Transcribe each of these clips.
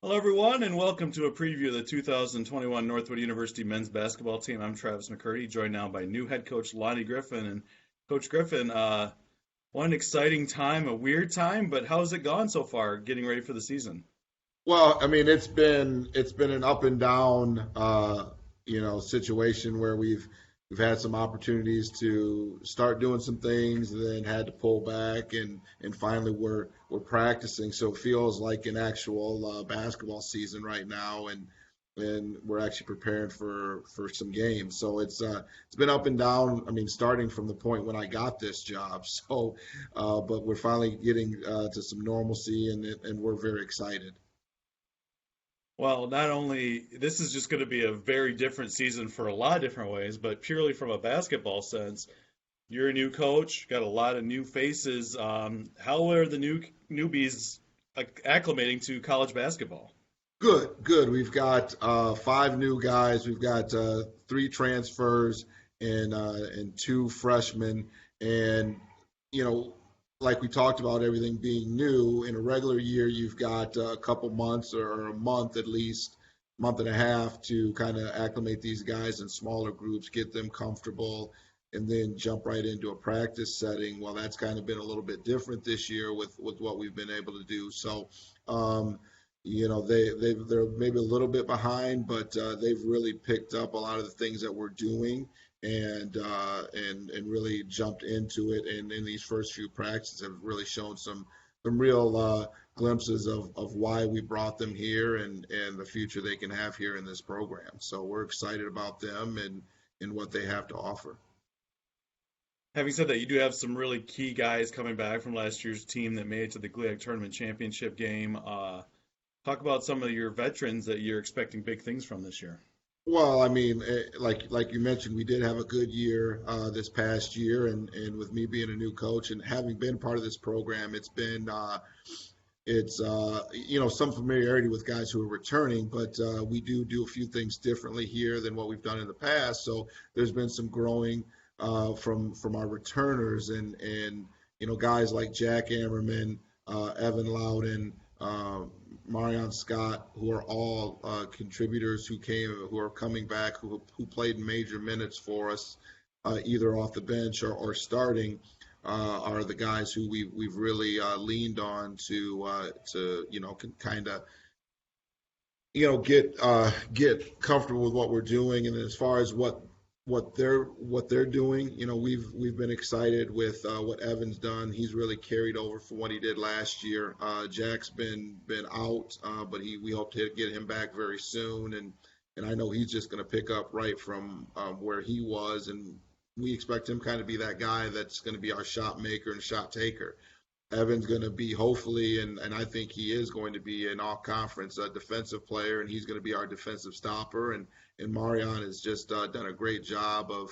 Hello, everyone, and welcome to a preview of the 2021 Northwood University men's basketball team. I'm Travis McCurdy, joined now by new head coach Lonnie Griffin. And Coach Griffin, one exciting time, a weird time, but how's it gone so far, getting ready for the season? Well, I mean, it's been an up and down, situation where we've had some opportunities to start doing some things, and then had to pull back, and finally we're practicing. So it feels like an actual basketball season right now, and we're actually preparing for some games. So it's been up and down. I mean, starting from the point when I got this job. So, but we're finally getting to some normalcy, and we're very excited. Well, not only this is just going to be a very different season for a lot of different ways, but purely from a basketball sense, you're a new coach, got a lot of new faces. How are the newbies acclimating to college basketball? Good, good. We've got five new guys. We've got three transfers and two freshmen. And you know, like we talked about, everything being new. In a regular year, you've got a couple months or a month at least, month and a half to kind of acclimate these guys in smaller groups, get them comfortable, and then jump right into a practice setting. Well, that's kind of been a little bit different this year with what we've been able to do. So. They're maybe a little bit behind, but they've really picked up a lot of the things that we're doing, and really jumped into it. And in these first few practices, have really shown some real glimpses of why we brought them here, and the future they can have here in this program. So we're excited about them and what they have to offer. Having said that, you do have some really key guys coming back from last year's team that made it to the GLIAC tournament championship game. Talk about some of your veterans that you're expecting big things from this year. Well, I mean, like you mentioned, we did have a good year this past year, and with me being a new coach and having been part of this program, it's some familiarity with guys who are returning, but we do a few things differently here than what we've done in the past. So there's been some growing from our returners, and guys like Jack Ammerman, Evan Loudon. Marion Scott, who are all contributors who are coming back, who played major minutes for us, either off the bench or starting, are the guys who we've really leaned on to kind of get comfortable with what we're doing. And as far as what they're doing, we've been excited with what Evan's done. He's really carried over from what he did last year. Jack's been out, but we hope to get him back very soon, and I know he's just going to pick up right from where he was, and we expect him kind of be that guy that's going to be our shot maker and shot taker. Evan's going to be, hopefully, and I think he is going to be an all-conference defensive player, and he's going to be our defensive stopper. And Marion has just done a great job of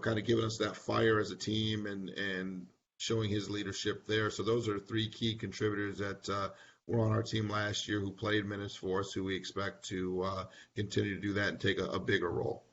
kind of giving us that fire as a team, and showing his leadership there. So those are three key contributors that were on our team last year, who played minutes for us, who we expect to continue to do that and take a bigger role.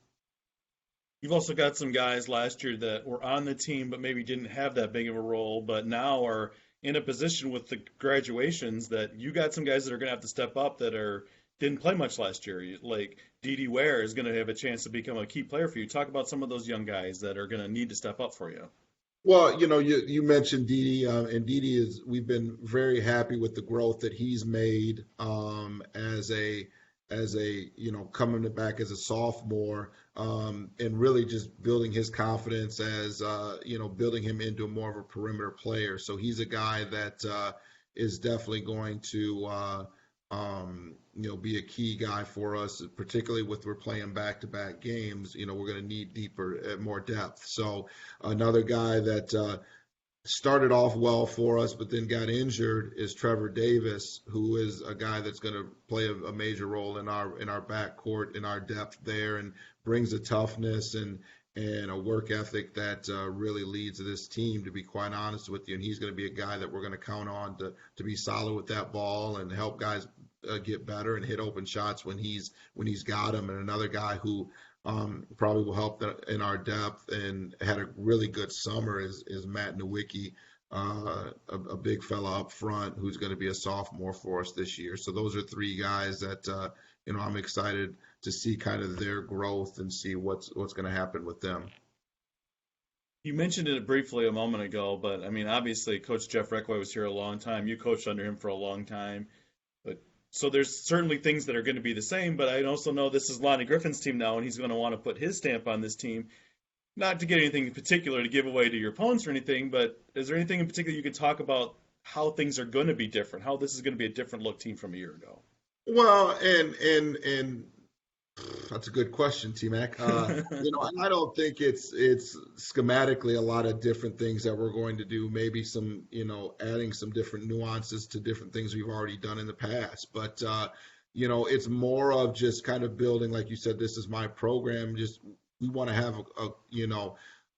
You've also got some guys last year that were on the team but maybe didn't have that big of a role, but now are in a position with the graduations that you got some guys that are going to have to step up that didn't play much last year. Like Dede Ware is going to have a chance to become a key player for you. Talk about some of those young guys that are going to need to step up for you. Well, you mentioned Dede, and we've been very happy with the growth that he's made as a coming back as a sophomore, and really just building his confidence as building him into more of a perimeter player. So he's a guy that is definitely going to be a key guy for us, particularly with we're playing back-to-back games. We're going to need deeper, more depth. So another guy that started off well for us, but then got injured, is Trevor Davis, who is a guy that's going to play a major role in our backcourt, in our depth there, and brings a toughness and a work ethic that really leads this team, to be quite honest with you. And he's going to be a guy that we're going to count on to be solid with that ball and help guys get better and hit open shots when he's got them. And another guy who probably will help in our depth and had a really good summer is Matt Nowicki, a big fella up front who's going to be a sophomore for us this year. So those are three guys that I'm excited to see kind of their growth and see what's going to happen with them. You mentioned it briefly a moment ago, but I mean, obviously, Coach Jeff Reckway was here a long time. You coached under him for a long time, but so there's certainly things that are going to be the same. But I also know this is Lonnie Griffin's team now, and he's going to want to put his stamp on this team. Not to get anything in particular to give away to your opponents or anything, but is there anything in particular you can talk about how things are going to be different? How this is going to be a different look team from a year ago? Well, and that's a good question, T Mac. I don't think it's schematically a lot of different things that we're going to do. Maybe some, adding some different nuances to different things we've already done in the past. But it's more of just kind of building, like you said, this is my program. Just we want to have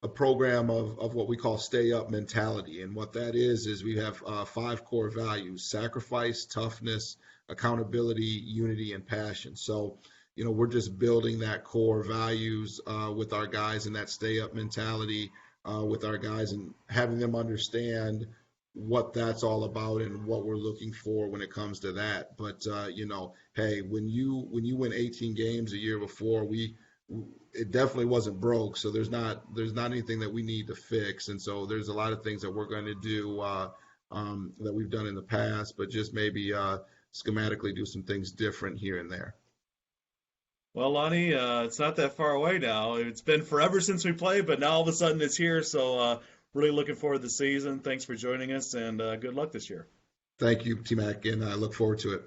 a program of what we call stay up mentality, and what that is we have five core values: sacrifice, toughness, accountability, unity, and passion. So we're just building that core values with our guys and that stay up mentality with our guys, and having them understand what that's all about and what we're looking for when it comes to that. But hey, when you win 18 games a year before, it definitely wasn't broke. So there's not anything that we need to fix, and so there's a lot of things that we're going to do that we've done in the past, but just maybe schematically do some things different here and there. Well, Lonnie, it's not that far away now. It's been forever since we played, but now all of a sudden it's here. So really looking forward to the season. Thanks for joining us, and good luck this year. Thank you, T Mac, and I look forward to it.